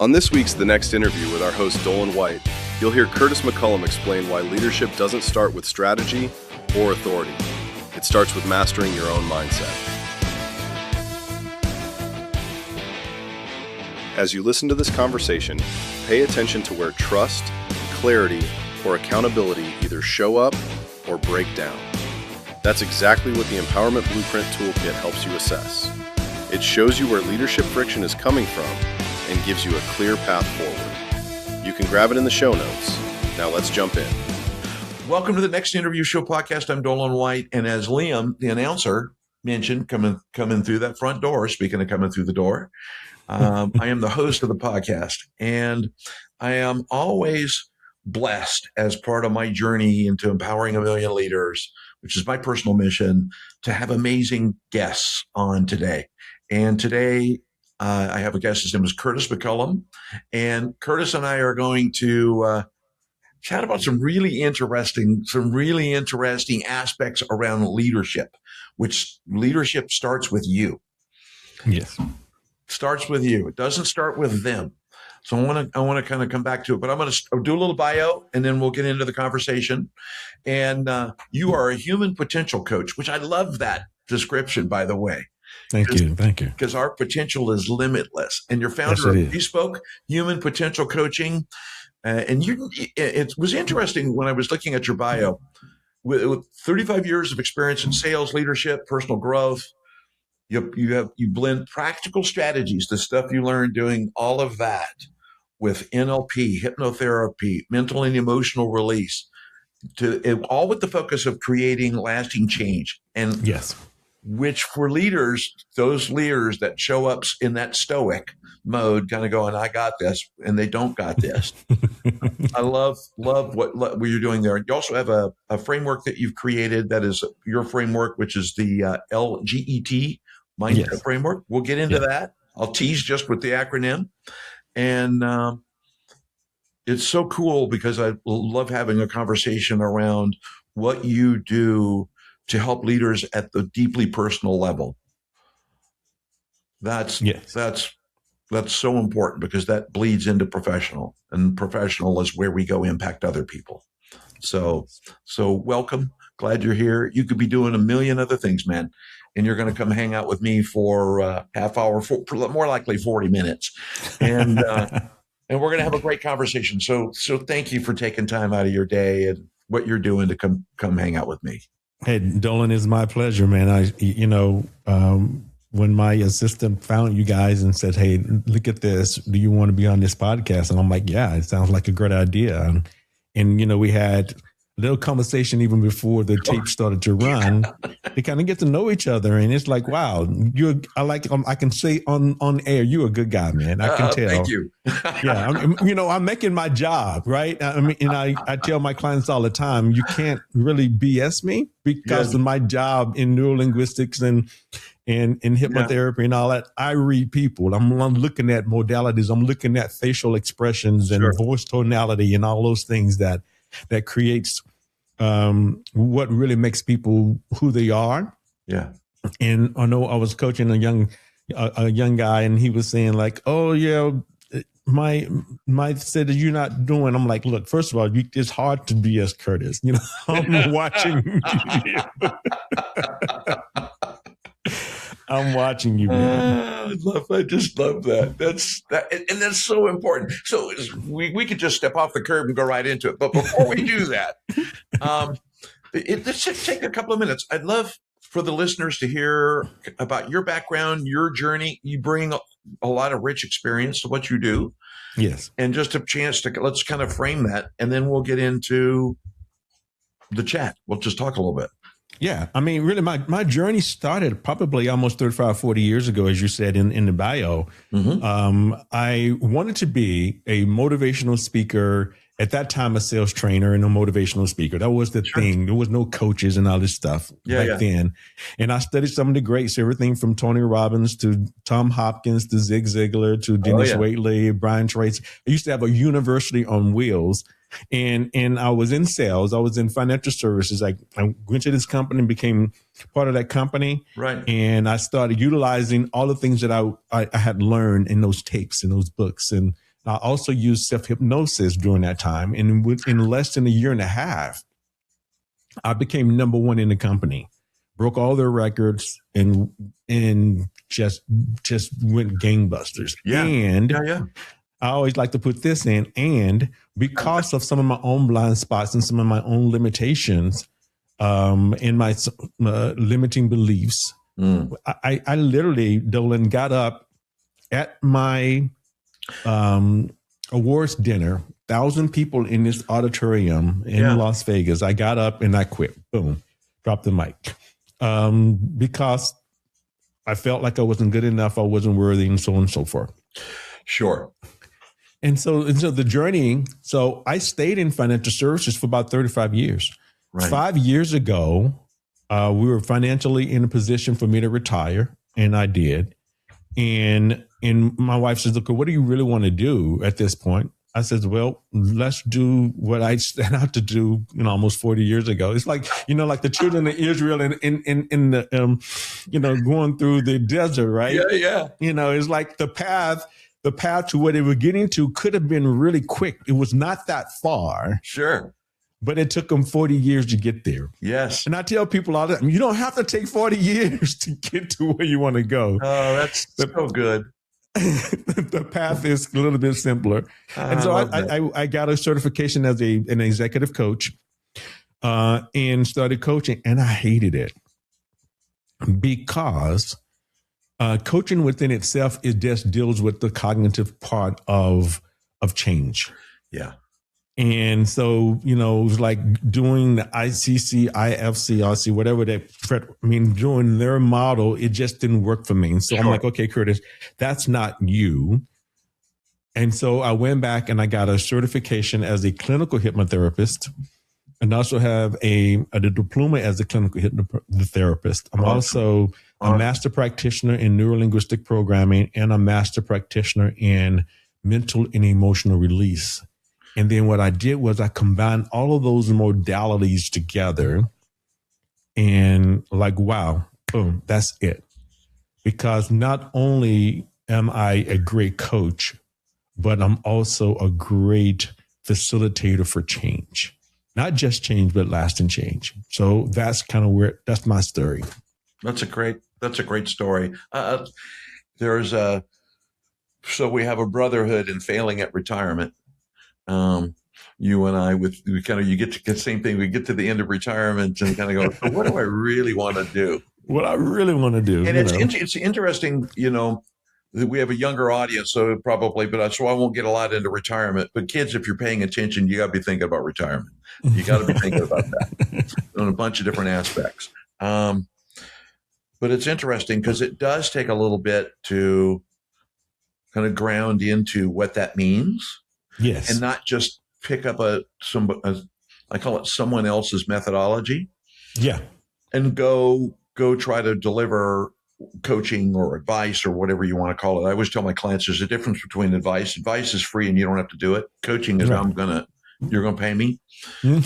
On this week's The Next Interview with our host Doland White, you'll hear Curtis McCullom explain why leadership doesn't start with strategy or authority. It starts with mastering your own mindset. As you listen to this conversation, pay attention to where trust, clarity, or accountability either show up or break down. That's exactly what the Empowerment Blueprint Toolkit helps you assess. It shows you where leadership friction is coming from and gives you a clear path forward. You can grab it in the show notes. Now let's jump in. Welcome to the Next Interview Show podcast. I'm Doland White, and as Liam, the announcer, mentioned, coming through that front door, speaking of coming through the door, I am the host of the podcast, and I am always blessed as part of my journey into empowering 1 million leaders, which is my personal mission, to have amazing guests on today. And today, I have a guest. His name is Curtis McCullom, and Curtis and I are going to chat about some really interesting aspects around leadership, which leadership starts with you. Yes, starts with you. It doesn't start with them. So I want to kind of come back to it, but I'm going to do a little bio, and then we'll get into the conversation. And you are a human potential coach, which I love that description, by the way. Thank you. Because our potential is limitless. And you're founder of Bespoke Human Potential Coaching. And it was interesting when I was looking at your bio. With 35 years of experience in sales, leadership, personal growth, you blend practical strategies, the stuff you learned doing all of that, with NLP, hypnotherapy, mental and emotional release, all with the focus of creating lasting change. And yes, which for leaders, those leaders that show up in that stoic mode, kind of going, I got this, and they don't got this. I love what you're doing there. You also have a framework that you've created that is your framework, which is the L.G.E.T mindset framework. We'll get into that. I'll tease just with the acronym. And it's so cool because I love having a conversation around what you do to help leaders at the deeply personal level. That's so important because that bleeds into professional, and professional is where we go impact other people. So welcome. Glad you're here. You could be doing 1 million other things, man. And you're going to come hang out with me for half hour, more likely 40 minutes. And and we're going to have a great conversation. So thank you for taking time out of your day and what you're doing to come hang out with me. Hey, Dolan, it's my pleasure, man. When my assistant found you guys and said, hey, look at this, do you want to be on this podcast? And I'm like, yeah, it sounds like a great idea. And we had a little conversation even before the tape started to run to kind of get to know each other. And it's like, wow, I can say on air, you're a good guy, man. I can tell. Thank you. Yeah. I'm making my job, right? I mean, and I tell my clients all the time, you can't really BS me because of my job in neurolinguistics and hypnotherapy and all that. I read people. I'm looking at modalities. I'm looking at facial expressions and voice tonality and all those things that creates what really makes people who they are. Yeah. And I know I was coaching a young guy, and he was saying like, oh yeah, my said that you're not doing. I'm like, look, first of all, it's hard to be as Curtis. I'm watching. I'm watching you, man. I just love that. That's so important. So we could just step off the curb and go right into it. But before we do that, let's take a couple of minutes. I'd love for the listeners to hear about your background, your journey. You bring a lot of rich experience to what you do. Yes. And just a chance to let's kind of frame that, and then we'll get into the chat. We'll just talk a little bit. Yeah. I mean, really, my journey started probably almost 35, 40 years ago, as you said in the bio. Mm-hmm. I wanted to be a motivational speaker. At that time, a sales trainer and a motivational speaker. That was the thing. There was no coaches and all this stuff back then. And I studied some of the greats, everything from Tony Robbins to Tom Hopkins to Zig Ziglar to Dennis Waitley, Brian Tracy. I used to have a university on wheels. And I was in sales. I was in financial services. I went to this company and became part of that company. Right. And I started utilizing all the things that I had learned in those tapes and those books. And I also used self-hypnosis during that time. And in less than a year and a half, I became number one in the company, broke all their records, and just went gangbusters. Yeah. And Yeah. I always like to put this in, and because of some of my own blind spots and some of my own limitations, and my limiting beliefs, I literally, Doland, got up at my awards dinner, 1,000 people in this auditorium in Las Vegas. I got up and I quit. Boom, dropped the mic, because I felt like I wasn't good enough, I wasn't worthy, and so on and so forth. Sure. And so the journey, so I stayed in financial services for about 35 years. Right. 5 years ago, we were financially in a position for me to retire, and I did. And my wife says, look, what do you really want to do at this point? I said, well, let's do what I set out to do, almost 40 years ago. It's like, like the children of Israel in the, going through the desert, right? Yeah. It's like the path to where they were getting to could have been really quick. It was not that far. Sure. But it took them 40 years to get there. Yes. And I tell people all the time, you don't have to take 40 years to get to where you want to go. Oh, that's so good. The path is a little bit simpler. And so I got a certification as an executive coach, and started coaching, and I hated it because coaching within itself, it just deals with the cognitive part of change. Yeah. And so, it was like doing the ICC, IFC, RC, whatever doing their model, it just didn't work for me. And so I'm like, okay, Curtis, that's not you. And so I went back and I got a certification as a clinical hypnotherapist, and also have a diploma as a clinical hypnotherapist. I'm also a master practitioner in neurolinguistic programming and a master practitioner in mental and emotional release. And then what I did was I combined all of those modalities together, and like, wow, boom, that's it. Because not only am I a great coach, but I'm also a great facilitator for change. Not just change, but lasting change. So that's kind of that's my story. That's a great story. So we have a brotherhood in failing at retirement. You and I, you get to the same thing. We get to the end of retirement and kind of go, so what do I really want to do? What I really want to do. And it's interesting, that we have a younger audience, so probably, so I won't get a lot into retirement. But kids, if you're paying attention, you got to be thinking about retirement. You got to be thinking about that on a bunch of different aspects. But it's interesting because it does take a little bit to kind of ground into what that means. Yes. And not just pick up I call it someone else's methodology. Yeah. And go try to deliver coaching or advice or whatever you want to call it. I always tell my clients there's a difference between advice. Advice is free and you don't have to do it. Coaching is you're going to pay me and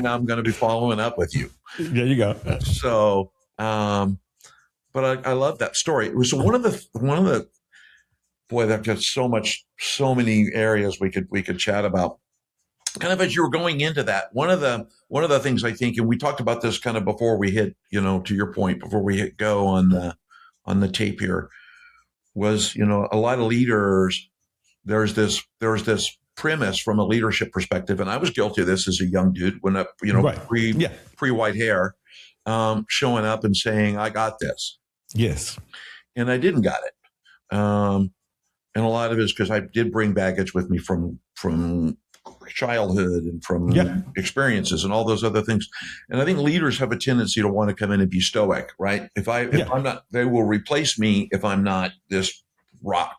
I'm going to be following up with you. There you go. So, but I love that story. It was one of the boy, that got so many areas we could chat about. Kind of as you were going into that, one of the things I think, and we talked about this kind of before we hit, to your point, before we hit go on the tape here, was, a lot of leaders, there's this premise from a leadership perspective, and I was guilty of this as a young dude when I, pre-white hair, showing up and saying, I got this. Yes. And I didn't got it. And a lot of it is because I did bring baggage with me from childhood and from experiences and all those other things. And I think leaders have a tendency to want to come in and be stoic, right? If I'm not, they will replace me if I'm not this rock.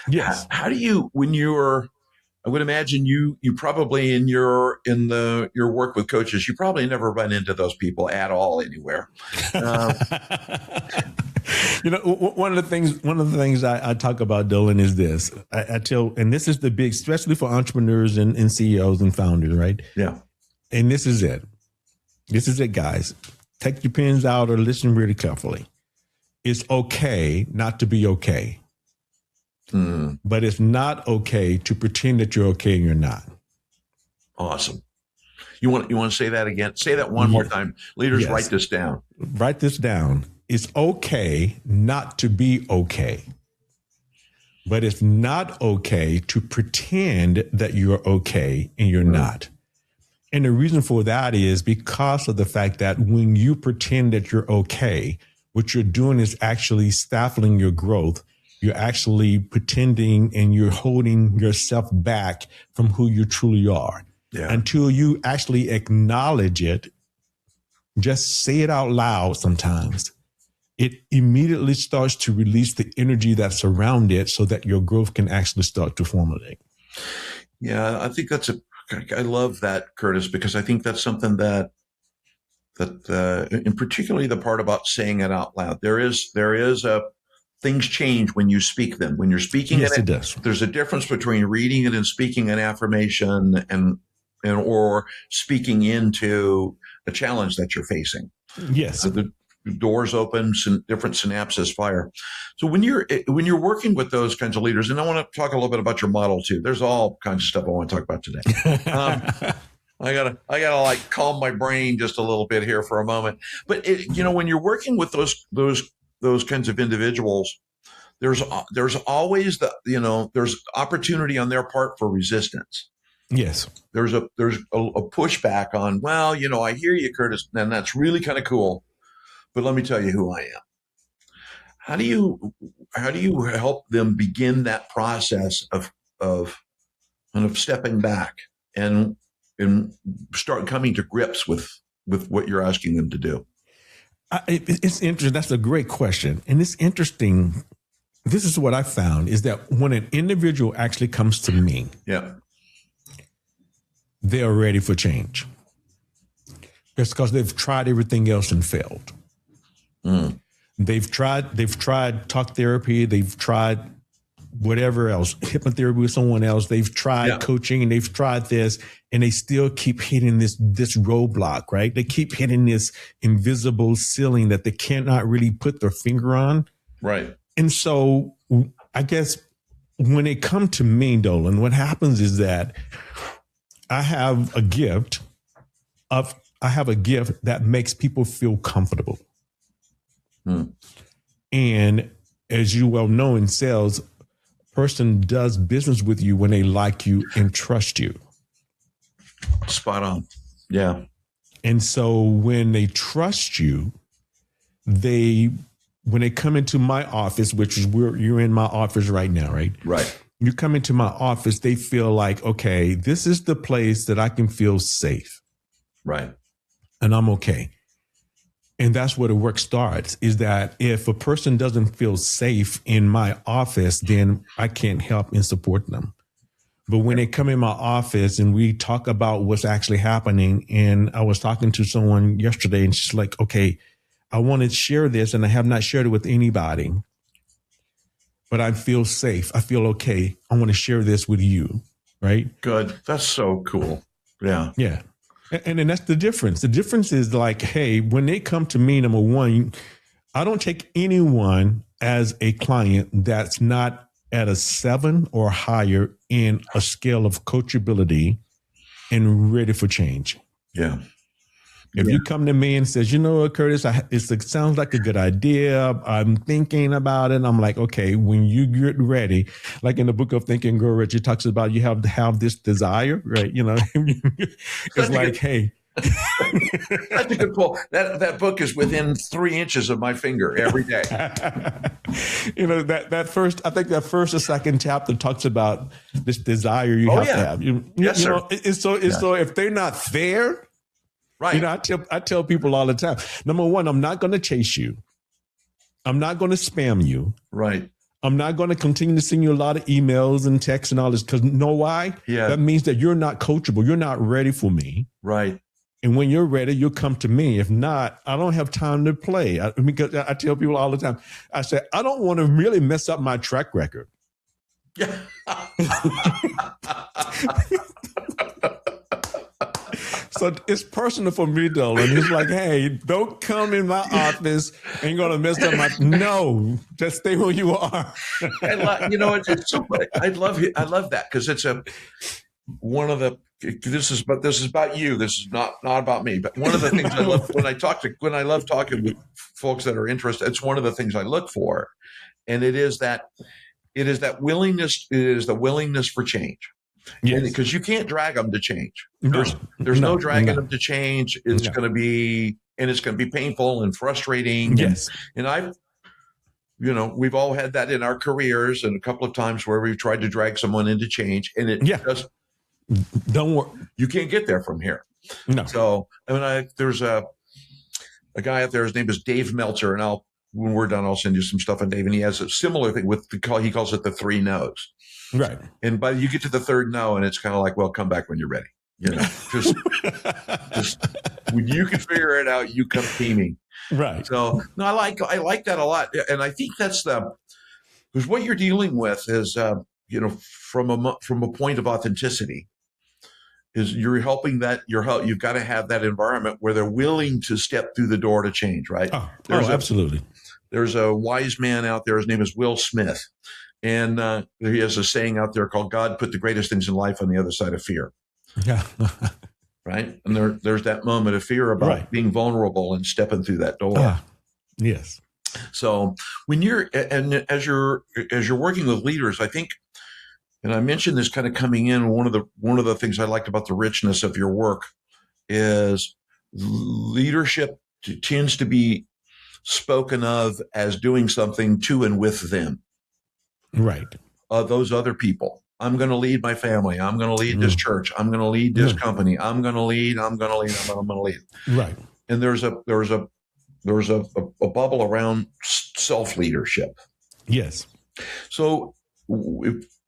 Yes. How do you, I would imagine you probably in your work with coaches, you probably never run into those people at all anywhere. One of the things I talk about, Doland, is this. I tell, and this is the big, especially for entrepreneurs and CEOs and founders, right? Yeah. And this is it. This is it, guys. Take your pens out or listen really carefully. It's okay not to be okay. but it's not okay to pretend that you're okay and you're not. Awesome. You want to say that again? Say that one more time. Leaders, Yes. write this down. Write this down. It's okay not to be okay, but it's not okay to pretend that you're okay and you're not. And the reason for that is because of the fact that when you pretend that you're okay, what you're doing is actually stifling your growth. You're actually pretending and you're holding yourself back from who you truly are. Yeah. Until you actually acknowledge it, just say it out loud sometimes. It immediately starts to release the energy that's around it so that your growth can actually start to formulate. Yeah, I think I love that, Curtis, because I think that's something that and particularly the part about saying it out loud. There is things change when you speak them. When you're speaking Yes, it does. There's a difference between reading it and speaking an affirmation and or speaking into a challenge that you're facing. Yes. The doors open, different synapses fire. So when you're working with those kinds of leaders, and I want to talk a little bit about your model too. There's all kinds of stuff I want to talk about today. I gotta like calm my brain just a little bit here for a moment. But when you're working with those kinds of individuals, there's always there's opportunity on their part for resistance. Yes. There's a pushback on, well, I hear you, Curtis, and that's really kind of cool, but let me tell you who I am. How do you help them begin that process of kind of stepping back and start coming to grips with what you're asking them to do? It's interesting. That's a great question. And it's interesting. This is what I found is that when an individual actually comes to me, they're ready for change. It's because they've tried everything else and failed. They've tried talk therapy. They've tried whatever else, hypnotherapy with someone else. They've tried coaching and they've tried this, and they still keep hitting this roadblock, right? They keep hitting this invisible ceiling that they cannot really put their finger on. Right. And so I guess when they come to me, Doland, what happens is that I have a gift that makes people feel comfortable. And as you well know in sales, a person does business with you when they like you and trust you. Spot on. Yeah. And so when they trust you, when they come into my office, which is where you're in my office right now, right? Right. You come into my office, they feel like, okay, this is the place that I can feel safe. Right. And I'm okay. And that's where the work starts, is that if a person doesn't feel safe in my office, then I can't help and support them. But when they come in my office and we talk about what's actually happening, and I was talking to someone yesterday and she's like, okay, I want to share this and I have not shared it with anybody, but I feel safe. I feel okay. I want to share this with you. Right. Good. That's so cool. Yeah. Yeah. And then that's the difference. The difference is like, hey, when they come to me, number one, I don't take anyone as a client that's not at a 7 or higher in a scale of coachability and ready for change. Yeah. If you come to me and says, you know what, Curtis, it sounds like a good idea. I'm thinking about it. I'm like, okay, when you get ready, like in the book of Think and Grow Rich, it talks about you have to have this desire, right? It's like, hey. That's a good pull. That book is within 3 inches of my finger every day. That first or second chapter talks about this desire you have to have. Yes, sir. So if they're not there, right. I tell people all the time, number one, I'm not going to chase you. I'm not going to spam you. Right. I'm not going to continue to send you a lot of emails and texts and all this, because you know why? Yeah. That means that you're not coachable. You're not ready for me. Right. And when you're ready, you'll come to me. If not, I don't have time to play. Because I tell people all the time, I say, I don't want to really mess up my track record. Yeah. So it's personal for me, though. And it's like, hey, don't come in my office and you're going to mess up my, no, just stay where you are. It's so funny. I love that because it's one of the, this is about you. This is not about me, but one of the things I love when I love talking with folks that are interested, it's one of the things I look for. And it is that willingness, it is the willingness for change. Yes. Because you can't drag them to change. There's no dragging them to change. It's going to be painful and frustrating. Yes. And we've all had that in our careers, and a couple of times where we've tried to drag someone into change, and it just don't work. You can't get there from here. No. So there's a guy out there. His name is Dave Meltzer, and when we're done, I'll send you some stuff on Dave. And he has a similar thing he calls it the 3 no's. Right. And by you get to the 3rd no, and it's kind of like, well, come back when you're ready. Just when you can figure it out, you come teaming. Right. So no, I like that a lot, and I think that's because what you're dealing with is from a point of authenticity. Is you're helping that you've got to have that environment where they're willing to step through the door to change, right? Absolutely. There's a wise man out there. His name is Will Smith. And he has a saying out there called, God put the greatest things in life on the other side of fear. Yeah. Right. And there's that moment of fear about being vulnerable and stepping through that door. Yes. So when as you're working with leaders, I think, and I mentioned this kind of coming in, one of the things I liked about the richness of your work is leadership tends to be spoken of as doing something to and with them. Right. Those other people. I'm going to lead my family. I'm going to lead this church. I'm going to lead this company. I'm going to lead. Right. And there's a bubble around self-leadership. Yes. So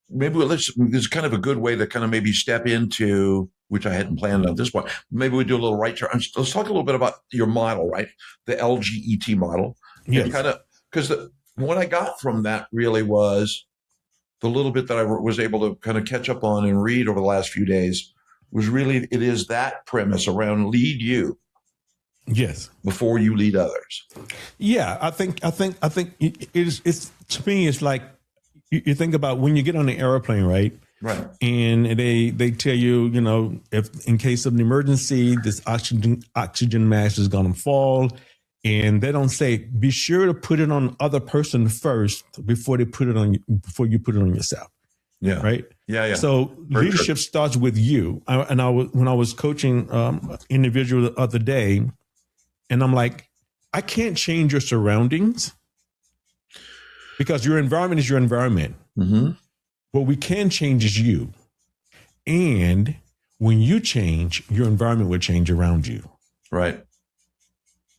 maybe this is kind of a good way to kind of maybe step into, which I hadn't planned at this point. Maybe we do a little right turn. Let's talk a little bit about your model, right? The L.G.E.T model. Yes. Because what I got from that really was the little bit that I was able to kind of catch up on and read over the last few days was really, it is that premise around lead you. Yes. Before you lead others. Yeah. I think it's to me, it's like you think about when you get on the airplane, right? Right. And they tell you, if in case of an emergency, this oxygen mask is going to fall. And they don't say, be sure to put it on the other person first before you put it on yourself. Yeah. Right. Yeah. So leadership starts with you. When I was coaching individual the other day, and I'm like, I can't change your surroundings because your environment is your environment. Mm-hmm. What we can change is you. And when you change, your environment will change around you. Right.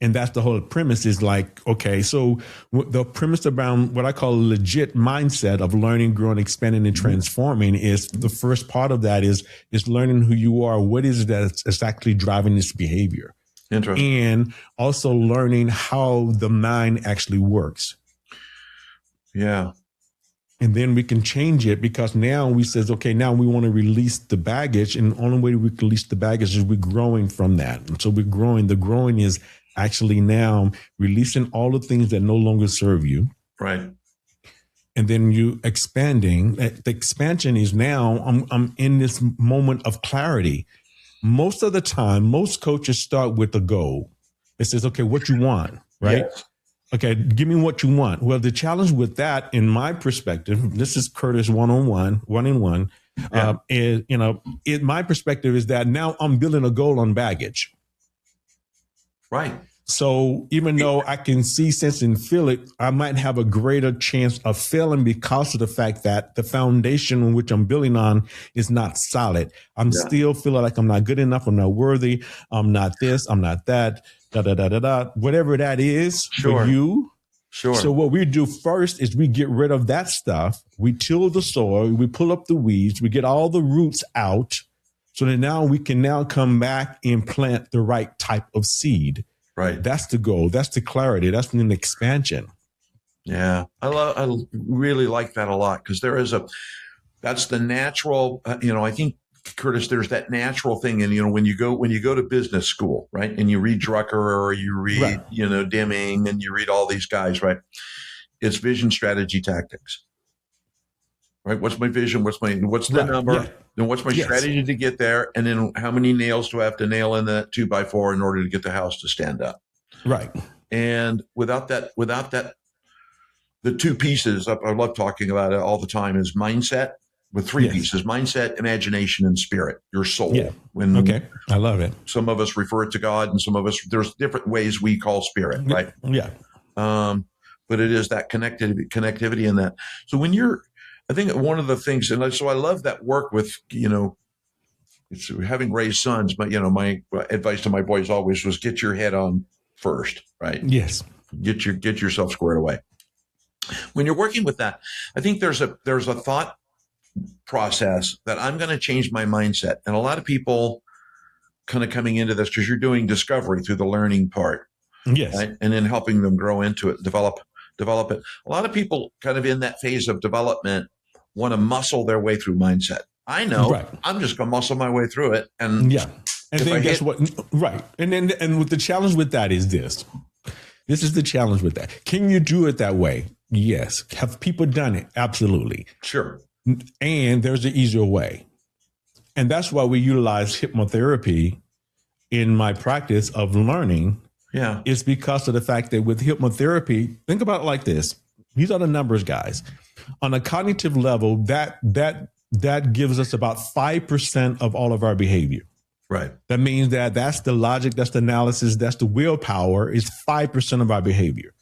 And that's the whole premise is like, okay, so the premise around what I call a legit mindset of learning, growing, expanding, and transforming is the first part of that is learning who you are. What is it that's actually driving this behavior? Interesting. And also learning how the mind actually works. Yeah. And then we can change it because now we says, okay, now we want to release the baggage. And the only way we can release the baggage is we're growing from that. And so we're growing. The growing is actually now releasing all the things that no longer serve you. Right. And then you expanding. The expansion is now I'm in this moment of clarity. Most of the time, most coaches start with a goal. It says, okay, what you want, right? Yes. Okay, give me what you want. Well, the challenge with that, in my perspective, this is Curtis one-on-one, one-in-one. Yeah. My perspective is that now I'm building a goal on baggage. Right. So even though I can see, sense, and feel it, I might have a greater chance of failing because of the fact that the foundation on which I'm building on is not solid. I'm still feeling like I'm not good enough. I'm not worthy. I'm not this. I'm not that. Whatever that is for you. Sure. So what we do first is we get rid of that stuff. We till the soil. We pull up the weeds. We get all the roots out. So that now we can now come back and plant the right type of seed. Right. That's the goal. That's the clarity. That's an expansion. Yeah. I really like that a lot because that's the natural, I think Curtis, there's that natural thing. And, when you go to business school, right, and you read Drucker or you read, right, Deming, and you read all these guys, right, it's vision, strategy, tactics, right? What's my vision? What's the number? Yeah. Then what's my strategy to get there? And then how many nails do I have to nail in that 2x4 in order to get the house to stand up? Right. And without that, the two pieces, I love talking about it all the time, is mindset, with three pieces: mindset, imagination, and spirit, your soul. Yeah. I love it. Some of us refer it to God, and some of us, there's different ways we call spirit, right? Yeah. But it is that connectivity in that. So I think one of the things, and so I love that work with, it's having raised sons, but, my advice to my boys always was get your head on first, right? Yes. Get yourself squared away. When you're working with that, I think there's a thought process that I'm going to change my mindset. And a lot of people kind of coming into this, because you're doing discovery through the learning part. Yes. Right? And then helping them grow into it, develop it. A lot of people kind of in that phase of development want to muscle their way through mindset. I know. Right. I'm just going to muscle my way through it. And and then guess what? Right. And with the challenge with that is this. This is the challenge with that. Can you do it that way? Yes. Have people done it? Absolutely. Sure. And there's an easier way. And that's why we utilize hypnotherapy in my practice of learning. Yeah. It's because of the fact that with hypnotherapy, think about it like this. These are the numbers, guys. On a cognitive level, that gives us about 5% of all of our behavior. Right. That means that's the logic, that's the analysis, that's the willpower, is 5% of our behavior.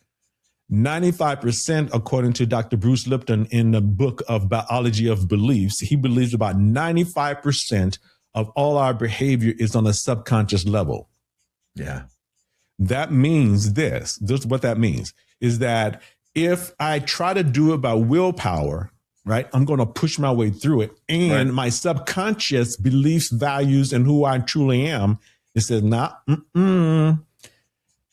95%, according to Dr. Bruce Lipton in the book of Biology of Beliefs, he believes about 95% of all our behavior is on a subconscious level. Yeah. That means this what that means is that if I try to do it by willpower, right, I'm going to push my way through it. And my subconscious beliefs, values, and who I truly am, it says,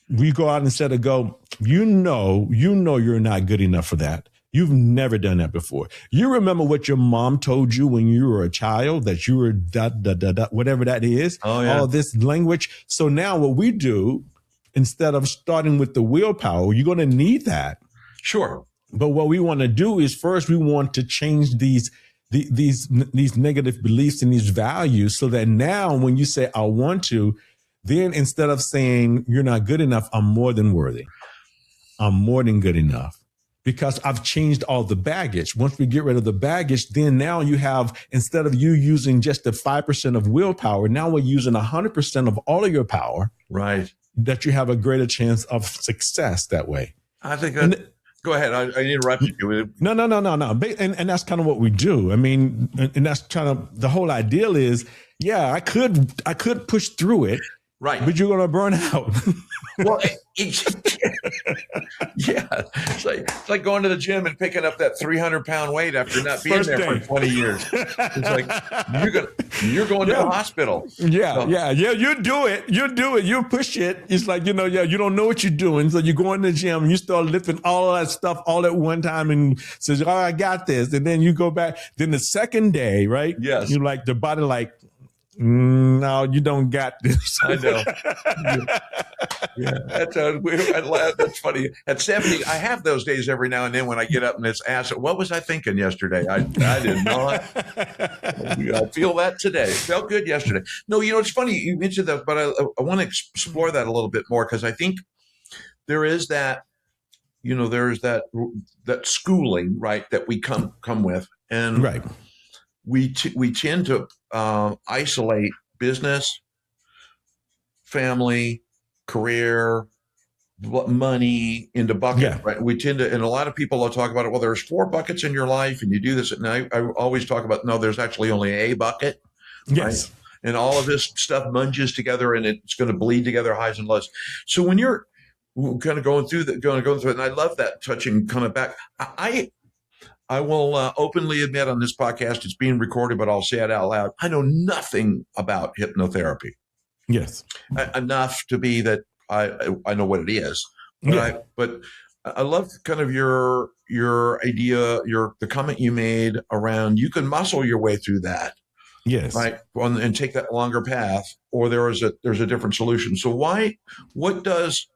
we go out instead of go, you're not good enough for that. You've never done that before. You remember what your mom told you when you were a child, that you were whatever that is, all this language. So now what we do, instead of starting with the willpower, you're going to need that. Sure. But what we want to do is first we want to change these negative beliefs and these values so that now when you say, I want to, then instead of saying you're not good enough, I'm more than worthy. I'm more than good enough because I've changed all the baggage. Once we get rid of the baggage, then now you have, instead of you using just the 5% of willpower, now we're using 100% of all of your power. Right. That you have a greater chance of success that way. I think go ahead. I interrupted you. No. And that's kind of what we do. I mean, and that's kind of the whole ideal is, I could push through it. Right. But you're going to burn out. Well, it's like going to the gym and picking up that 300-pound weight after not being there for 20 years. It's like you're going to the hospital. Yeah. You do it. You push it. It's like, you don't know what you're doing. So you go in the gym and you start lifting all of that stuff all at one time and says, oh, I got this. And then you go back. Then the second day, right? Yes. You like the body like, no, you don't got this. I know. That's weird. I laugh. That's funny. At 70, I have those days every now and then when I get up and it's asked, what was I thinking yesterday? I did not. I feel that today. Felt good yesterday. No, it's funny you mentioned that, but I want to explore that a little bit more because I think there is that, there's that schooling, right, that we come with, and right. We tend to isolate business, family, career, money into buckets, right? We tend to, and a lot of people will talk about it. Well, there's 4 buckets in your life, and you do this. And I always talk about, no, there's actually only a bucket. Yes. Right? And all of this stuff munges together, and it's going to bleed together, highs and lows. So when you're kind of going through it, and I love that touching coming back. I will openly admit on this podcast, it's being recorded, but I'll say it out loud. I know nothing about hypnotherapy. Yes. Enough to be that I know what it is. But I love kind of your idea, the comment you made around you can muscle your way through that. Yes. right, and take that longer path, or there's a different solution. So what does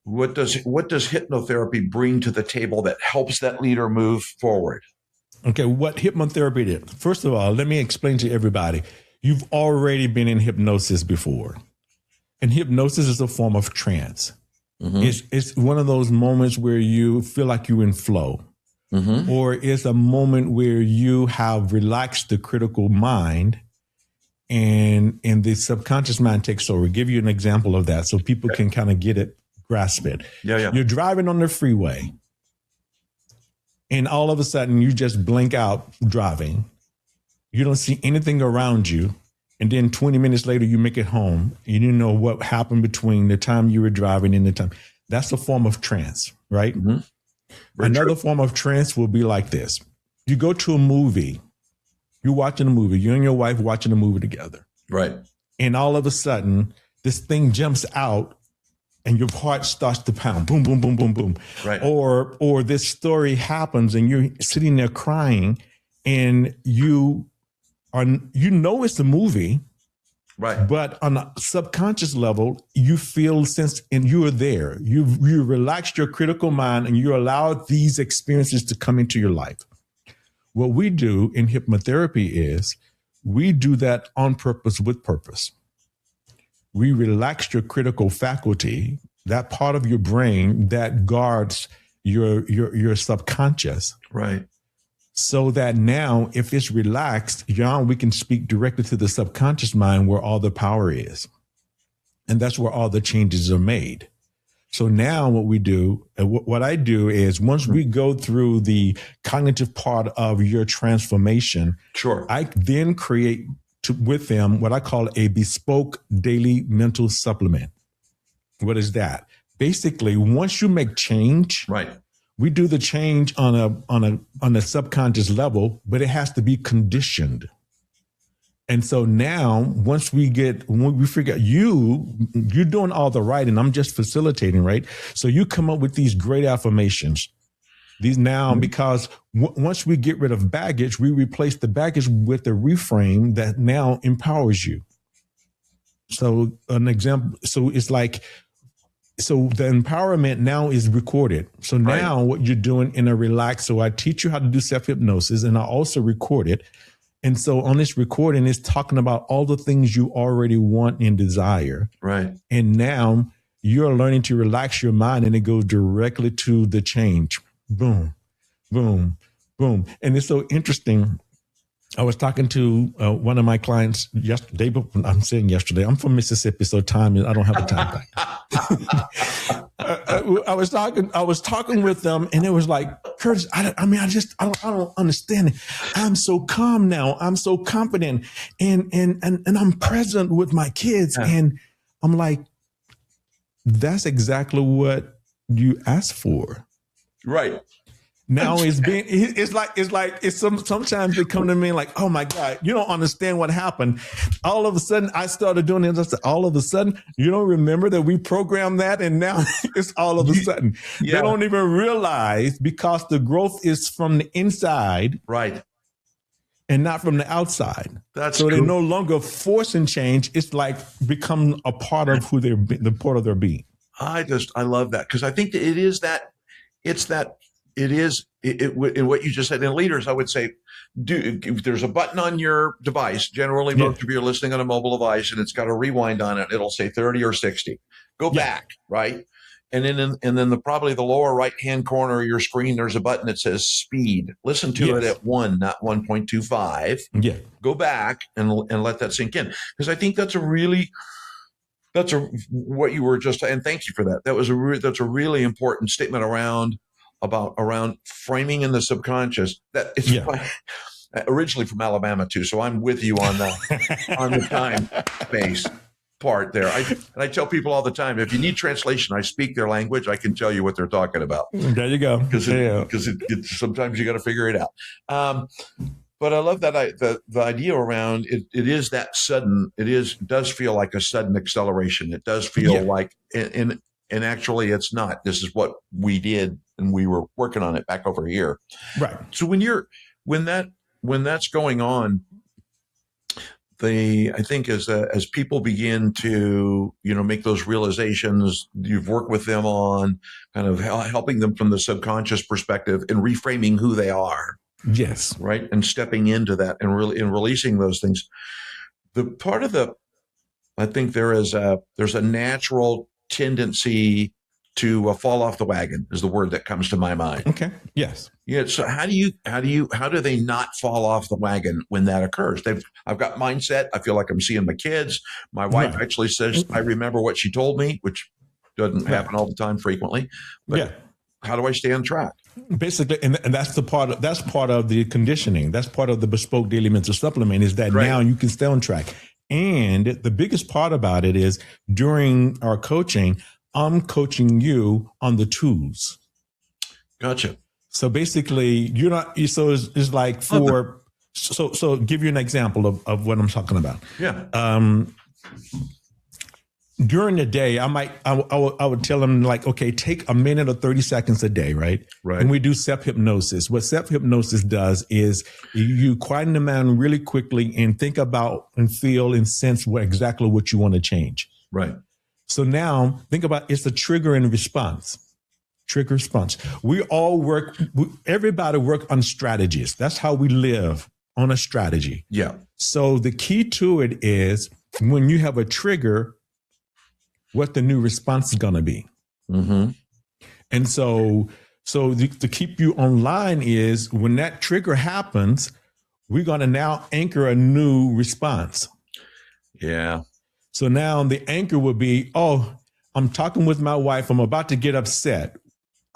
hypnotherapy bring to the table that helps that leader move forward? Okay, what hypnotherapy is? First of all, let me explain to everybody. You've already been in hypnosis before. And hypnosis is a form of trance. Mm-hmm. It's one of those moments where you feel like you're in flow. Mm-hmm. Or it's a moment where you have relaxed the critical mind and the subconscious mind takes over. I'll give you an example of that so people can kind of get it, grasp it. Yeah. You're driving on the freeway and all of a sudden you just blink out driving. You don't see anything around you. And then 20 minutes later, you make it home. You didn't know what happened between the time you were driving and the time. That's a form of trance, right? Mm-hmm. Another form of trance will be like this. You go to a movie. You're watching a movie. You and your wife watching a movie together. Right. And all of a sudden, this thing jumps out and your heart starts to pound. Boom, boom, boom, boom, boom. Right. Or this story happens and you're sitting there crying and you know it's a movie, right? But on a subconscious level, you feel sense and you are there. You relaxed your critical mind and you allowed these experiences to come into your life. What we do in hypnotherapy is we do that on purpose with purpose. We relax your critical faculty, that part of your brain that guards your subconscious, right? So that now, if it's relaxed, we can speak directly to the subconscious mind where all the power is. And that's where all the changes are made. So now what we do, what I do is once we go through the cognitive part of your transformation, sure, I then create with them what I call a bespoke daily mental supplement. What is that? Basically, once you make change, right? We do the change on a subconscious level, but it has to be conditioned. And so now, when we figure out you're doing all the right, and I'm just facilitating, right? So you come up with these great affirmations. These now, because once we get rid of baggage, we replace the baggage with a reframe that now empowers you. So an example, so it's like, so the empowerment now is recorded. So now what you're doing in a relaxed, so I teach you how to do self-hypnosis and I also record it. And so on this recording, it's talking about all the things you already want and desire. Right. And now you're learning to relax your mind and it goes directly to the change. Boom, boom, boom. And it's so interesting. I was talking to one of my clients yesterday. I'm saying yesterday. I'm from Mississippi, so time is I don't have a time thing. I was talking with them, and it was like, Curtis. I don't understand it. I'm so calm now. I'm so confident, and I'm present with my kids, and I'm like, that's exactly what you asked for, right? Now sometimes they come to me like, oh my God, you don't understand what happened. All of a sudden I started doing it. I said, all of a sudden, you don't remember that we programmed that. And now it's all of a sudden. Yeah. They don't even realize because the growth is from the inside. Right. And not from the outside. That's so cool. They're no longer forcing change. It's like become a part of who they're, the part of their being. I love that because I think that it is in what you just said. In leaders, I would say, if there's a button on your device, generally most of you are listening on a mobile device, and it's got a rewind on it. It'll say 30 or 60. Go back, right? And then probably the lower right hand corner of your screen, there's a button that says speed. Listen to it at 1, not 1.25. Yeah. Go back and let that sink in, because I think that's what you were just, and thank you for that. That's a really important statement around framing in the subconscious. That it's originally from Alabama too, so I'm with you on the time space part there. I tell people all the time, if you need translation, I speak their language. I can tell you what they're talking about. There you go. Because sometimes you got to figure it out. But I love that the idea around it. It is that sudden. It does feel like a sudden acceleration. It does feel like, and actually, it's not. This is what we did, and we were working on it back over here. Right. So when that's going on, I think as people begin to, make those realizations, you've worked with them on kind of helping them from the subconscious perspective and reframing who they are. Yes. Right. And stepping into that and really and releasing those things. I think there's a natural tendency to fall off the wagon is the word that comes to my mind. Okay. Yes. Yeah. So how do they not fall off the wagon when that occurs? I've got mindset. I feel like I'm seeing my kids. My wife actually says, I remember what she told me, which doesn't happen all the time frequently. But how do I stay on track? Basically, and that's part of the conditioning. That's part of the Bespoke Daily Mental Supplement is that now you can stay on track. And the biggest part about it is during our coaching, I'm coaching you on the tools. Gotcha. So basically, you're not. So it's like So give you an example of what I'm talking about. Yeah. During the day, I would tell them like, okay, take a minute or 30 seconds a day, right? Right. And we do self-hypnosis. What self-hypnosis does is you quieten the mind really quickly and think about and feel and sense exactly what you want to change. Right. So now think about it's a trigger and response. Trigger response. Everybody work on strategies. That's how we live, on a strategy. Yeah. So the key to it is when you have a trigger, what the new response is going to be. Mm-hmm. And so to keep you online is when that trigger happens, we're going to now anchor a new response. Yeah. So now the anchor would be, oh, I'm talking with my wife. I'm about to get upset.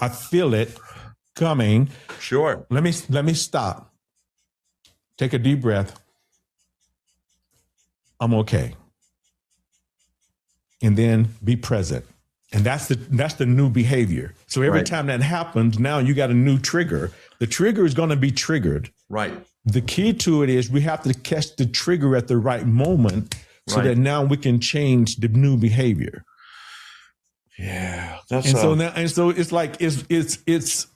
I feel it coming. Sure. Let me stop. Take a deep breath. I'm okay. And then be present. And that's the new behavior. So every time that happens, now you got a new trigger. The trigger is going to be triggered. Right. The key to it is we have to catch the trigger at the right moment so that now we can change the new behavior. Yeah. So it's like it's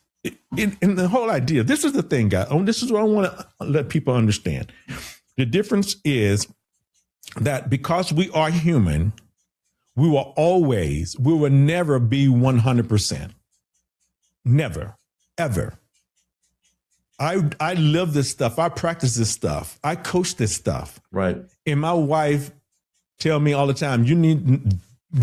in the whole idea. This is the thing, guys. This is what I want to let people understand. The difference is that because we are human, we will never be 100%. Never, ever. I live this stuff. I practice this stuff. I coach this stuff. Right. And my wife tell me all the time,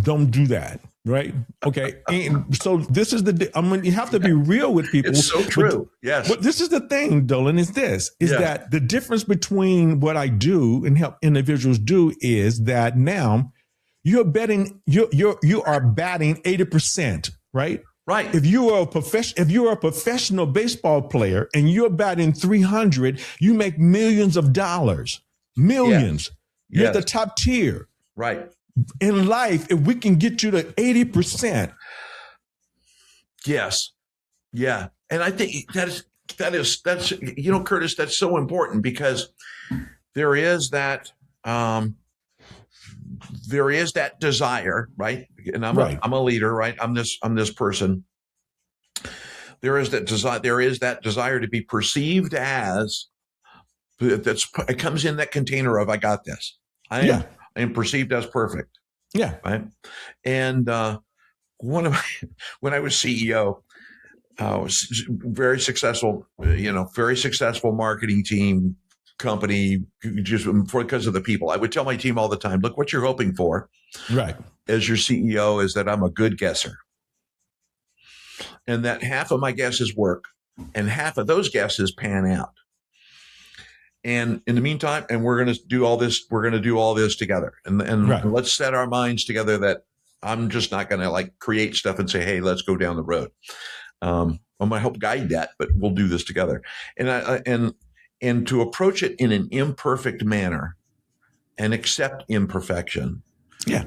don't do that. Right. Okay. And so this is you have to be real with people. It's so true. Yes. But this is the thing, Doland, is that the difference between what I do and help individuals do is that now you are batting 80%, right? Right. If you are a professional baseball player and you're batting 300, you make millions of dollars. Millions. Yes. You're at the top tier. Right. In life, if we can get you to 80%. Yes. Yeah. And I think that's Curtis, that's so important because there is that desire, right? And I'm a leader, right? I'm this person. There is that desire to be perceived as it comes in that container of I got this. I am perceived as perfect. Yeah. Right. And when I was CEO, was very successful marketing team, company, just because of the people. I would tell my team all the time, look, what you're hoping for as your CEO is that I'm a good guesser. And that half of my guesses work and half of those guesses pan out. And in the meantime, and we're going to do all this together. And let's set our minds together that I'm just not going to create stuff and say, hey, let's go down the road. I'm going to help guide that, but we'll do this together. And to approach it in an imperfect manner and accept imperfection. Yeah.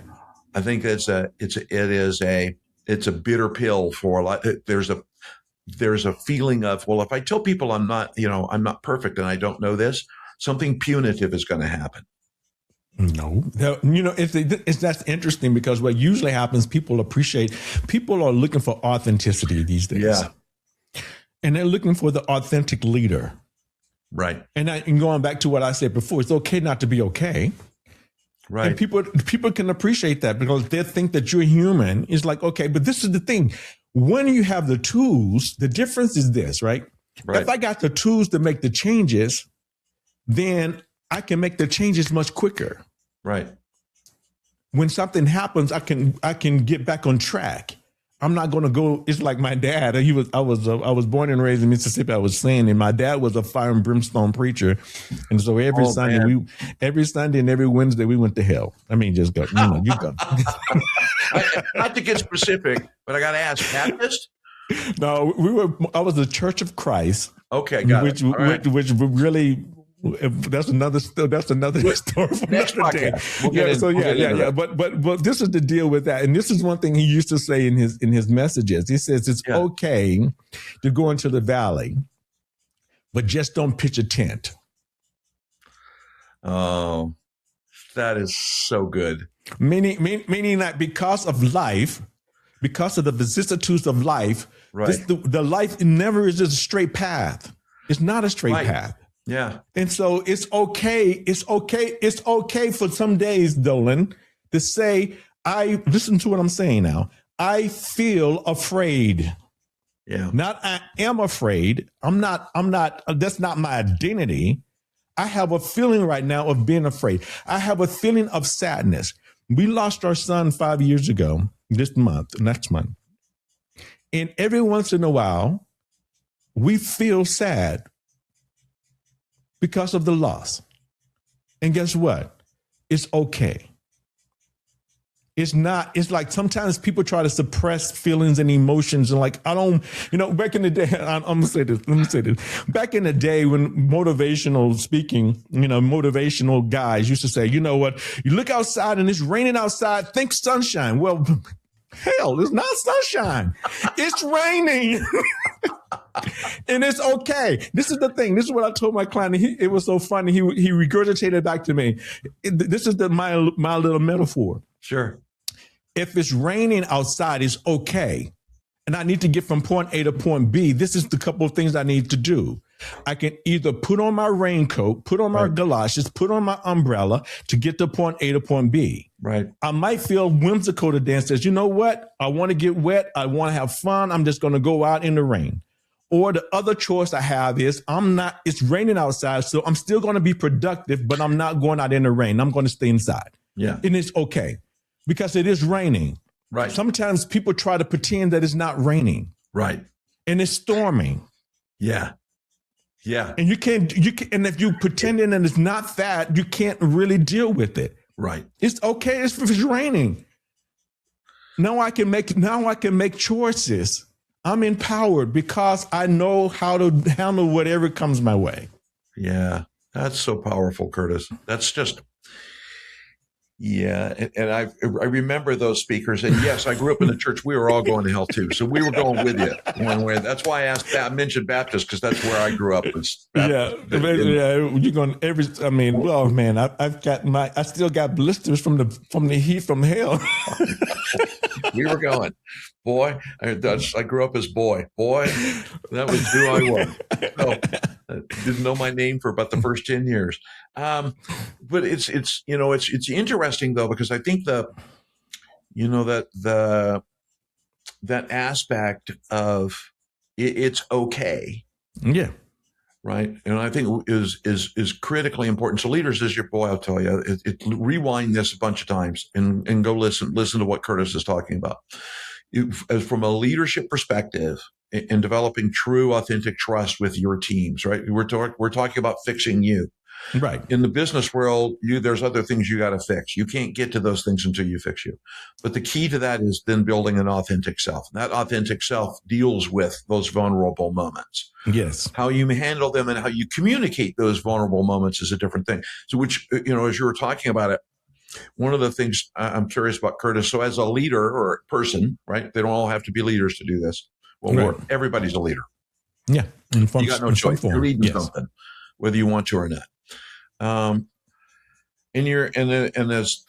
I think it's a bitter pill for a lot. There's a feeling of, well, if I tell people I'm not perfect and I don't know this, something punitive is going to happen. No, that's interesting because what usually happens, people are looking for authenticity these days. Yeah. And they're looking for the authentic leader. Right. And going back to what I said before, it's okay not to be okay. Right. And people can appreciate that because they think that you're human. It's like, okay, but this is the thing. When you have the tools, the difference is this, right? If I got the tools to make the changes, then I can make the changes much quicker. Right. When something happens, I can get back on track. I'm not going to go. It's like my dad. I was born and raised in Mississippi. I was saying, and my dad was a fire and brimstone preacher, and so every Sunday and every Wednesday we went to hell. I mean, just go. You go. Not to get specific, but I got to ask, Baptist? No, I was the Church of Christ. Okay, got which, it. Which really. That's another story for another day. But this is the deal with that, and this is one thing he used to say in his messages. He says it's okay to go into the valley, but just don't pitch a tent. Oh, that is so good. Meaning that because of life, because of the vicissitudes of life, right? The life never is just a straight path. It's not a straight path. Yeah. And so it's okay for some days, Doland, to say, listen to what I'm saying now. I feel afraid. Yeah. Not I am afraid. I'm not, that's not my identity. I have a feeling right now of being afraid. I have a feeling of sadness. We lost our son 5 years ago, next month. And every once in a while, we feel sad because of the loss. And guess what? It's okay. It's like sometimes people try to suppress feelings and emotions and like, back in the day, I'm going to say this. Let me say this. Back in the day when motivational speaking, motivational guys used to say, you know what? You look outside and it's raining outside, think sunshine. Well, hell, it's not sunshine. It's raining. And it's okay. This is the thing. This is what I told my client. It was so funny. He regurgitated back to me. This is my little metaphor. Sure. If it's raining outside, it's okay. And I need to get from point A to point B. This is the couple of things I need to do. I can either put on my raincoat, put on my galoshes, put on my umbrella to get to point A to point B. Right. I might feel whimsical today and says, you know what? I want to get wet. I want to have fun. I'm just going to go out in the rain. Or the other choice I have is it's raining outside, so I'm still going to be productive, but I'm not going out in the rain. I'm going to stay inside. Yeah. And it's okay because it is raining. Right. Sometimes people try to pretend that it's not raining. Right. And it's storming. Yeah. Yeah. And you can, and if you pretending that it's not that, you can't really deal with it. Right. It's okay if it's raining. Now I can make choices. I'm empowered because I know how to handle whatever comes my way. Yeah, that's so powerful, Curtis. That's just, yeah. And I remember those speakers. And yes, I grew up in the church. We were all going to hell too. So we were going with you one way. That's why I mentioned Baptist, because that's where I grew up. Yeah. You're going I still got blisters from the heat from hell. We were going. Boy, I grew up as boy. Boy, that was who I was. So, didn't know my name for about the first 10 years. But it's interesting though, because I think that aspect of it's okay. Yeah. Right. And I think is critically important. So leaders, as your boy, I'll tell you, rewind this a bunch of times and go listen to what Curtis is talking about. As from a leadership perspective in developing true, authentic trust with your teams, right? We're talking about fixing you. Right. In the business world, there's other things you got to fix. You can't get to those things until you fix you. But the key to that is then building an authentic self. That authentic self deals with those vulnerable moments. Yes. How you handle them and how you communicate those vulnerable moments is a different thing. So which, as you were talking about it, one of the things I'm curious about, Curtis, so as a leader or a person, right? They don't all have to be leaders to do this. Well, everybody's a leader. Yeah. You got no choice. You're leading something, whether you want to or not. And as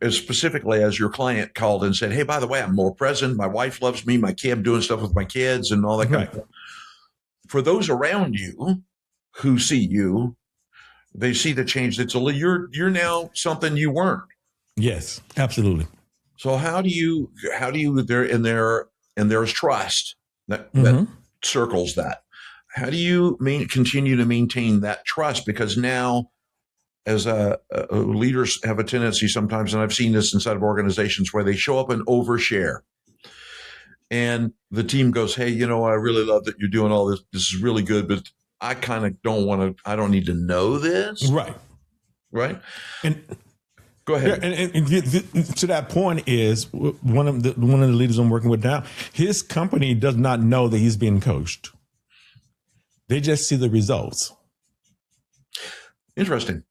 specifically as your client called and said, hey, by the way, I'm more present. My wife loves me. I'm doing stuff with my kids and all that kind of stuff. For those around you who see you, they see the change. You're now something you weren't. Yes, absolutely. So how do you there's trust that circles that. How do you continue to maintain that trust? Because now, as leaders have a tendency sometimes, and I've seen this inside of organizations where they show up and overshare. And the team goes, hey, I really love that you're doing all this. This is really good, but I kind of I don't need to know this. Right. Right. And go ahead. Yeah, and to that point is one of the leaders I'm working with now, his company does not know that he's being coached. They just see the results. Interesting.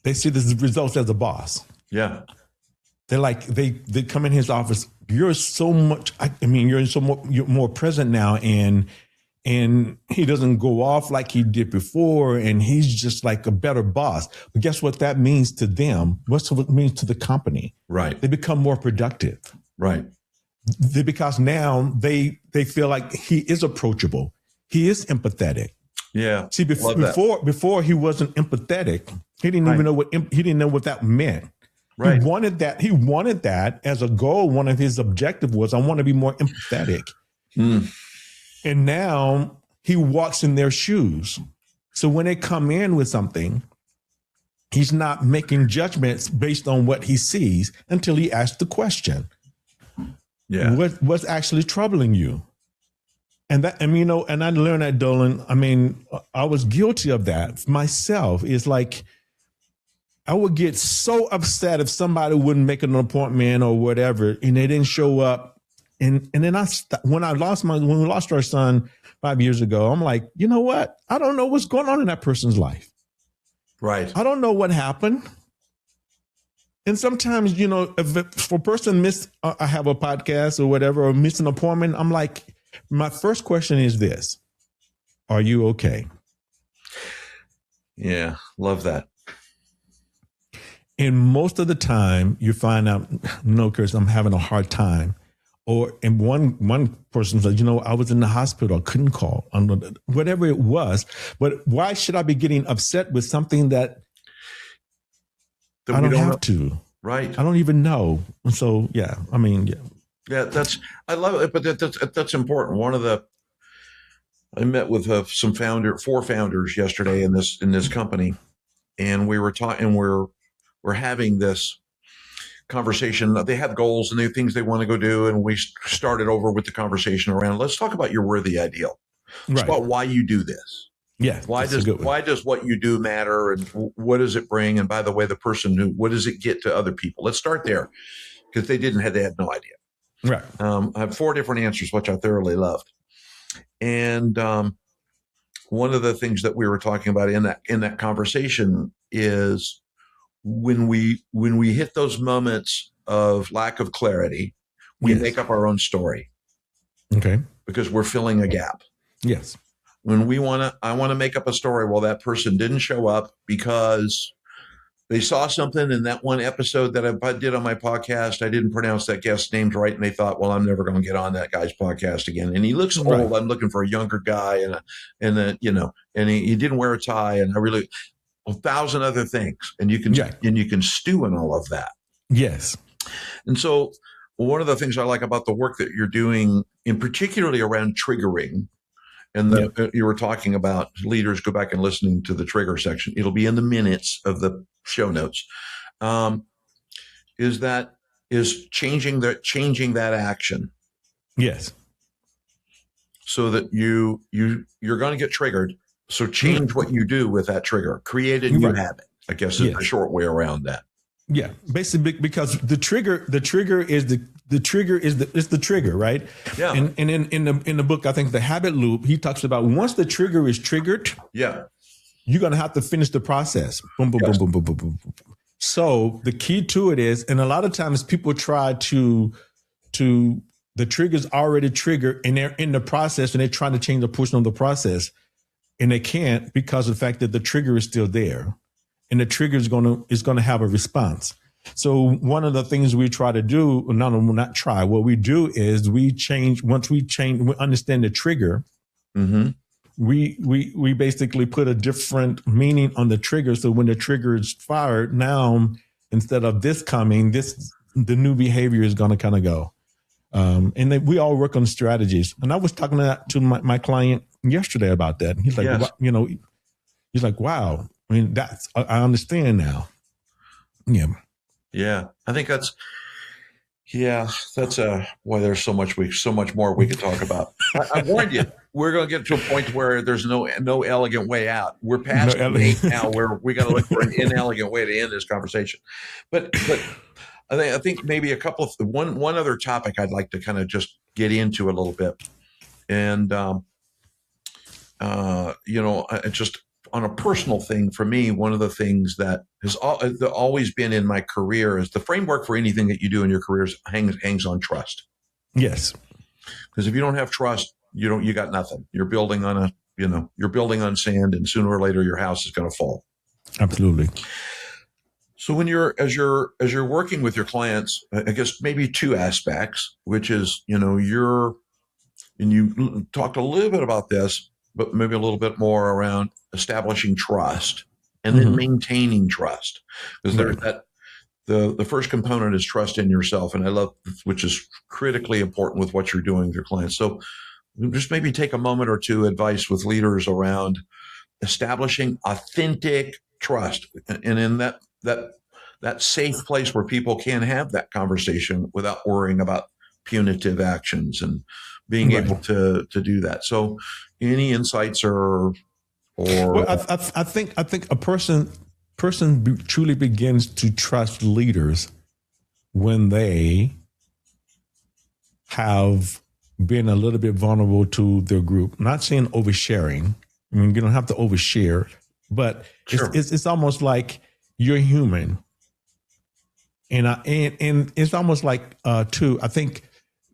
They see the results as a boss. Yeah. They're like, they come in his office. You're so much, you're more present now, and he doesn't go off like he did before, and he's just like a better boss. But guess what that means to them? What's what it means to the company? Right. They become more productive. Right. Because now they feel like he is approachable. He is empathetic. Yeah. See, before he wasn't empathetic. He didn't even know what that meant. Right. He wanted that as a goal. One of his objectives was, I want to be more empathetic. And now he walks in their shoes. So when they come in with something, he's not making judgments based on what he sees until he asks the question. Yeah. What's actually troubling you? And that, and I learned that, Doland. I was guilty of that myself. It's like, I would get so upset if somebody wouldn't make an appointment or whatever, and they didn't show up. And then when we lost our son 5 years ago, I'm like, you know what? I don't know what's going on in that person's life. Right. I don't know what happened. And sometimes, if a person I have a podcast or whatever, or miss an appointment, I'm like, my first question is this: are you okay? Yeah, love that. And most of the time, you find out, no, Curtis, I'm having a hard time. And one person said, I was in the hospital, I couldn't call, whatever it was. But why should I be getting upset with something that I don't have to? Right. I don't even know. So, yeah, Yeah, I love it, but that's important. I met with four founders yesterday in this company, and we were talking, we're having this conversation. They have goals and they have things they want to go do. And we started over with the conversation around, let's talk about your worthy ideal. It's about why you do this. Yeah. Why does what you do matter, and what does it bring? And by the way, what does it get to other people? Let's start there, because they had no idea. Right. I have 4 different answers, which I thoroughly loved. And one of the things that we were talking about in that conversation is, when we hit those moments of lack of clarity, we make up our own story. Okay. Because we're filling a gap. Yes. When I want to make up a story, well, that person didn't show up because they saw something in that one episode that I did on my podcast. I didn't pronounce that guest's name right, and they thought, well, I'm never going to get on that guy's podcast again. And he looks old. Right. I'm looking for a younger guy, and he didn't wear a tie, and 1,000 other things, and you can stew in all of that. Yes. And so one of the things I like about the work that you're doing, in particularly around triggering, and you were talking about leaders, go back and listen to the trigger section. It'll be in the minutes of the show notes. Is changing that action. Yes. So that you're going to get triggered. So change what you do with that trigger. Create a new habit, I guess, is a short way around that. Yeah, basically, because the trigger is the trigger, right? Yeah. And in the book, I think The Habit Loop, he talks about, once the trigger is triggered, you're gonna have to finish the process. Boom, boom, boom, boom, boom, boom, boom, boom. So the key to it is, and a lot of times people try to the trigger's already triggered, and they're in the process, and they're trying to change a portion of the process. And they can't, because of the fact that the trigger is still there, and the trigger is going to have a response. So one of the things we try to do, what we do is we understand the trigger, we basically put a different meaning on the trigger. So when the trigger is fired, now instead of this coming, the new behavior is going to kind of go. And then we all work on strategies. And I was talking to my client yesterday about that. And he's like, Yes. he's like, wow. I mean, I understand now. Yeah. Yeah. I think that's why there's so much more we could talk about. I warned you, we're going to get to a point where there's no elegant way out. We're past now where we got to look for an inelegant way to end this conversation. But I think maybe one other topic I'd like to kind of just get into a little bit. And, just on a personal thing for me, one of the things that has always been in my career is the framework for anything that you do in your careers hangs on trust. Yes. Because if you don't have trust, you got nothing. You're building on sand, and sooner or later your house is going to fall. Absolutely. So as you're working with your clients, I guess maybe two aspects, which is, and you talked a little bit about this, but maybe a little bit more around establishing trust and then maintaining trust. Because the first component is trust in yourself. And I love, which is critically important with what you're doing with your clients. So just maybe take a moment or two advice with leaders around establishing authentic trust. And in that safe place where people can have that conversation without worrying about punitive actions and being able to do that. So any insights or well, I think a person truly begins to trust leaders when they have been a little bit vulnerable to their group. I'm not saying oversharing. I mean, you don't have to overshare, but sure. It's almost like you're human. And it's almost like too, I think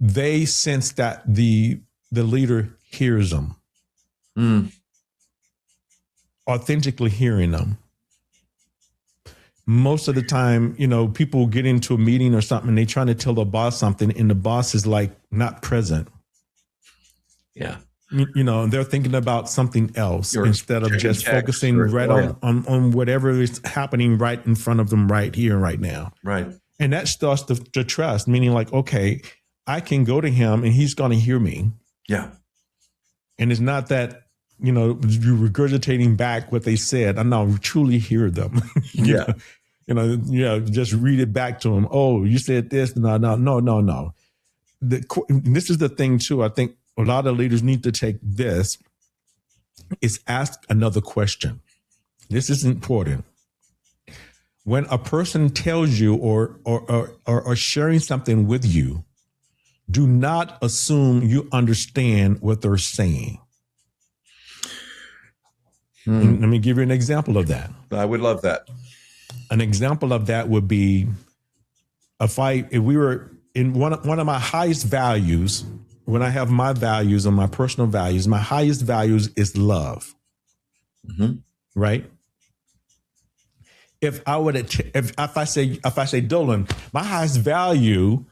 they sense that the leader hears them. Authentically hearing them. Most of the time, people get into a meeting or something and they're trying to tell the boss something and the boss is like not present. Yeah. They're thinking about something else instead of just focusing on whatever is happening right in front of them right here, right now. Right. And that starts to trust, meaning like, okay, I can go to him and he's going to hear me. Yeah. And it's not that, you're regurgitating back what they said. I know, truly hear them. Yeah. Just read it back to them. Oh, you said this. No. This is the thing too. I think a lot of leaders need to take this is ask another question. This is important. When a person tells you or sharing something with you, do not assume you understand what they're saying. Let me give you an example of that. I would love that. An example of that would be if we were in one of my highest values, when I have my values and my personal values, my highest values is love. Right? If I say, Doland, my highest value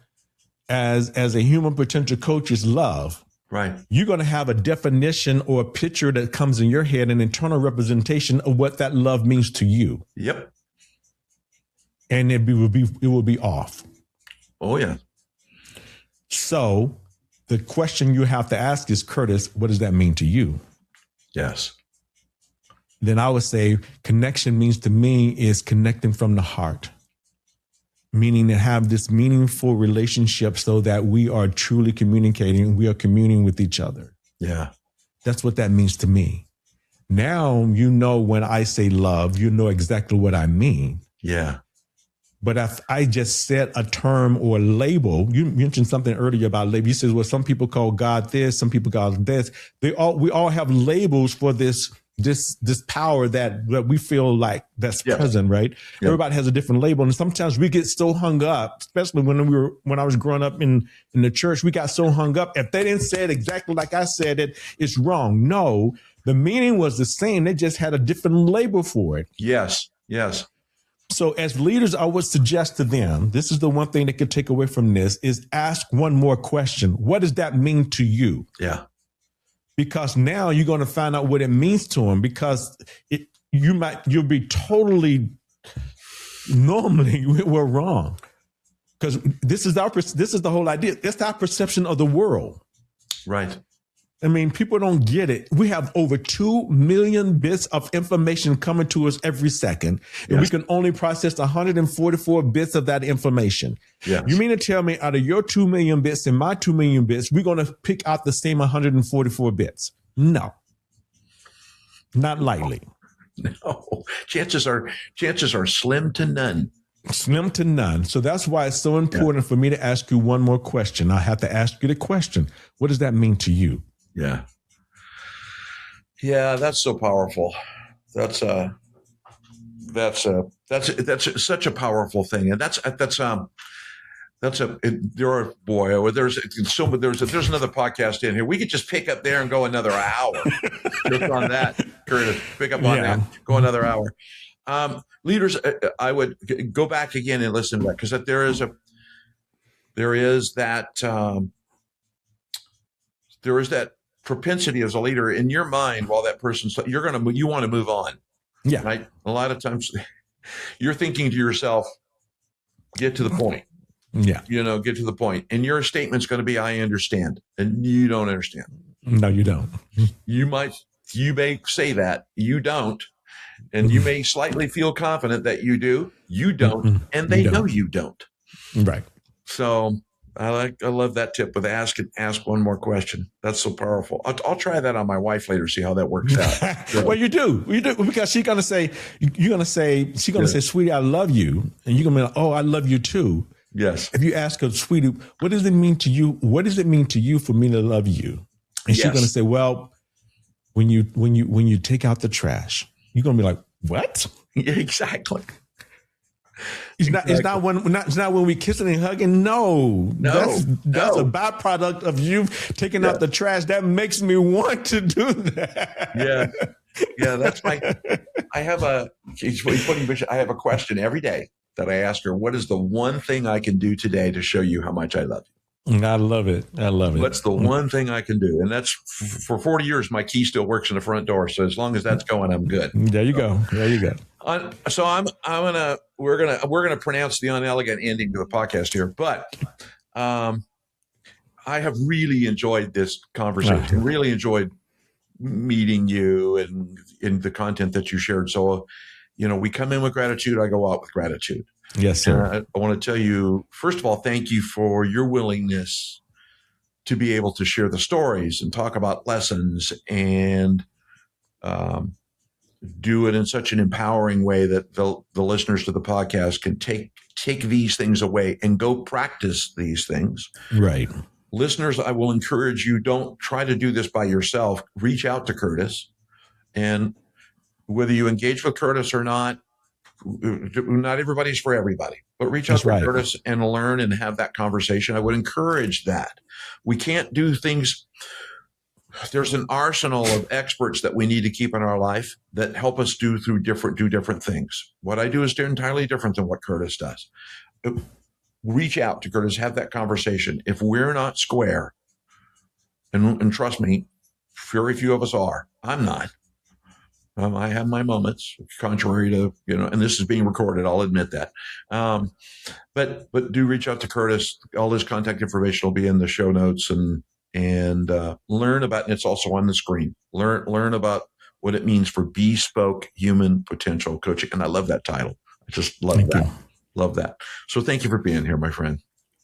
as a human potential coach is love. Right. You're going to have a definition or a picture that comes in your head, an internal representation of what that love means to you. Yep. And it will be off. Oh, yeah. So the question you have to ask is, Curtis, what does that mean to you? Yes. Then I would say connection means to me is connecting from the heart. Meaning to have this meaningful relationship so that we are truly communicating, we are communing with each other. Yeah. That's what that means to me. Now, when I say love, you know exactly what I mean. Yeah. But if I just said a term or a label, you mentioned something earlier about label. You said, well, some people call God this, some people call this. We all have labels for this power that we feel like that's present, right? Yeah. Everybody has a different label. And sometimes we get so hung up, especially when I was growing up in the church, we got so hung up. If they didn't say it exactly like I said it, it's wrong. No, the meaning was the same. They just had a different label for it. Yes. Yes. So as leaders, I would suggest to them, this is the one thing they could take away from this, is ask one more question. What does that mean to you? Yeah. because now you're going to find out what it means to them, because you'll be totally, normally we're wrong, because this is the whole idea. It's our perception of the world. Right. I mean, people don't get it. We have over 2 million bits of information coming to us every second, and we can only process 144 bits of that information. Yes. You mean to tell me out of your 2 million bits and my 2 million bits, we're going to pick out the same 144 bits? No, not likely. No, chances are slim to none. Slim to none. So that's why it's so important for me to ask you one more question. I have to ask you the question: what does that mean to you? Yeah, that's so powerful. That's such a powerful thing, and there's another podcast in here. We could just pick up there and go another hour just on that, Curtis. Pick up on that, go another hour. Leaders, I would go back again and listen to that, because there is that propensity as a leader in your mind while that person's, you want to move on. Yeah. Right. A lot of times you're thinking to yourself, get to the point. Yeah. Get to the point. And your statement's going to be, I understand. And you don't understand. No, you don't. You may say that, you don't. And you may slightly feel confident that you do. You don't. And they know you don't. Right. So I love that tip with ask one more question. That's so powerful. I'll try that on my wife later, see how that works out. Well, you do, because she's going to say, sweetie, I love you. And you're going to be like, oh, I love you too. Yes. If you ask her, sweetie, what does it mean to you? What does it mean to you for me to love you? And she's going to say, well, when you take out the trash, you're going to be like, what? Yeah, exactly. It's not when we kissing and hugging. No, that's a byproduct of you taking out the trash. That makes me want to do that. Yeah. That's I have a question every day that I ask her. What is the one thing I can do today to show you how much I love you? I love it. What's the one thing I can do? And that's for 40 years. My key still works in the front door. So as long as that's going, I'm good. There you go. So we're gonna pronounce the unelegant ending to the podcast here, but I have really enjoyed this conversation. Really enjoyed meeting you and in the content that you shared. So, we come in with gratitude. I go out with gratitude. Yes, sir. I want to tell you, first of all, thank you for your willingness to be able to share the stories and talk about lessons and do it in such an empowering way that the listeners to the podcast can take these things away and go practice these things. Right. Listeners, I will encourage you, don't try to do this by yourself. Reach out to Curtis. And whether you engage with Curtis or not everybody's for everybody, but reach out to Curtis and learn and have that conversation. I would encourage that. We can't do things. There's an arsenal of experts that we need to keep in our life that help us do different things. What I do is entirely different than what Curtis does. Reach out to Curtis, have that conversation. If we're not square, and trust me, very few of us are. I'm not. I have my moments, contrary to, and this is being recorded. I'll admit that. But do reach out to Curtis. All his contact information will be in the show notes and learn about, and it's also on the screen. Learn about what it means for Bespoke Human Potential Coaching. And I love that title. I just love that. Love that. So thank you for being here, my friend.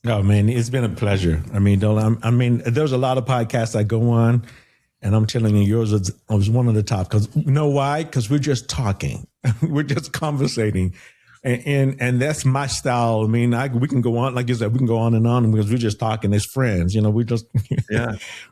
Oh man, it's been a pleasure. There's a lot of podcasts I go on, and I'm telling you, yours was one of the top. Because you know why? Because we're just talking, we're just conversating, and that's my style. I mean, we can go on, like you said, we can go on and on because we're just talking as friends. We just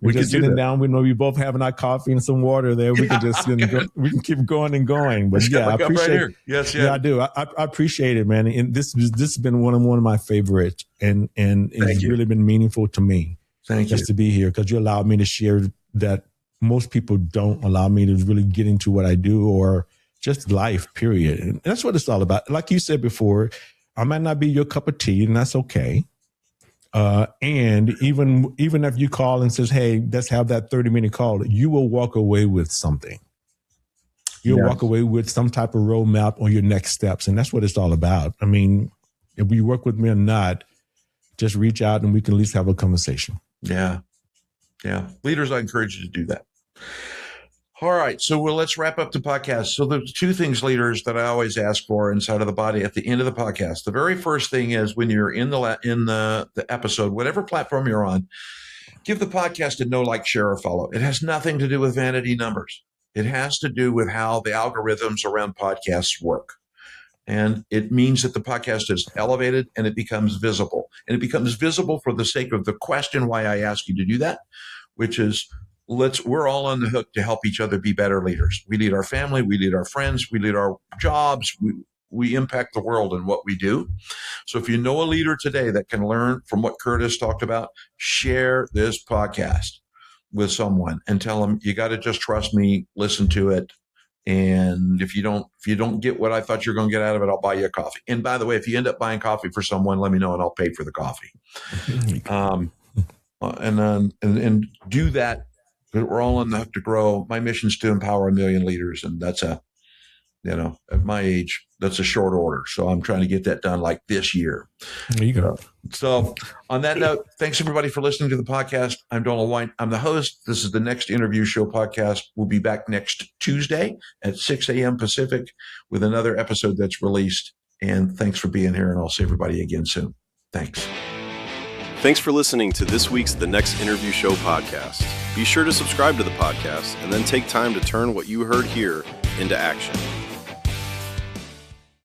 we're just sitting down. We know we both having our coffee and some water there. We can just we can keep going and going. But I appreciate it. Yes, I do. I appreciate it, man. And this has been one of my favorites, and it's really been meaningful to me. Thank you. Just to be here, because you allowed me to share that. Most people don't allow me to really get into what I do or just life, period. And that's what it's all about. Like you said before, I might not be your cup of tea, and that's okay. And even if you call and says, hey, let's have that 30-minute call, you will walk away with something. You'll walk away with some type of roadmap on your next steps. And that's what it's all about. I mean, if you work with me or not, just reach out and we can at least have a conversation. Yeah. Leaders, I encourage you to do that. All right. So let's wrap up the podcast. So there's two things, leaders, that I always ask for inside of the body at the end of the podcast. The very first thing is when you're in the episode, whatever platform you're on, give the podcast a no, like, share, or follow. It has nothing to do with vanity numbers. It has to do with how the algorithms around podcasts work. And it means that the podcast is elevated and it becomes visible. And it becomes visible for the sake of the question why I ask you to do that, which is we're all on the hook to help each other be better leaders. We lead our family, we lead our friends, we lead our jobs, we impact the world in what we do. So if you know a leader today that can learn from what Curtis talked about, share this podcast with someone and tell them, you got to just trust me, listen to it. And if you don't get what I thought you're going to get out of it, I'll buy you a coffee. And by the way, if you end up buying coffee for someone, let me know and I'll pay for the coffee. And do that. We're all on the hook to grow. My mission is to empower 1 million leaders. And that's at my age, that's a short order. So I'm trying to get that done like this year. There you go. So on that note, thanks everybody for listening to the podcast. I'm Doland White. I'm the host. This is the Next Interview Show podcast. We'll be back next Tuesday at 6 a.m. Pacific with another episode that's released. And thanks for being here. And I'll see everybody again soon. Thanks. Thanks for listening to this week's The Next Interview Show podcast. Be sure to subscribe to the podcast and then take time to turn what you heard here into action.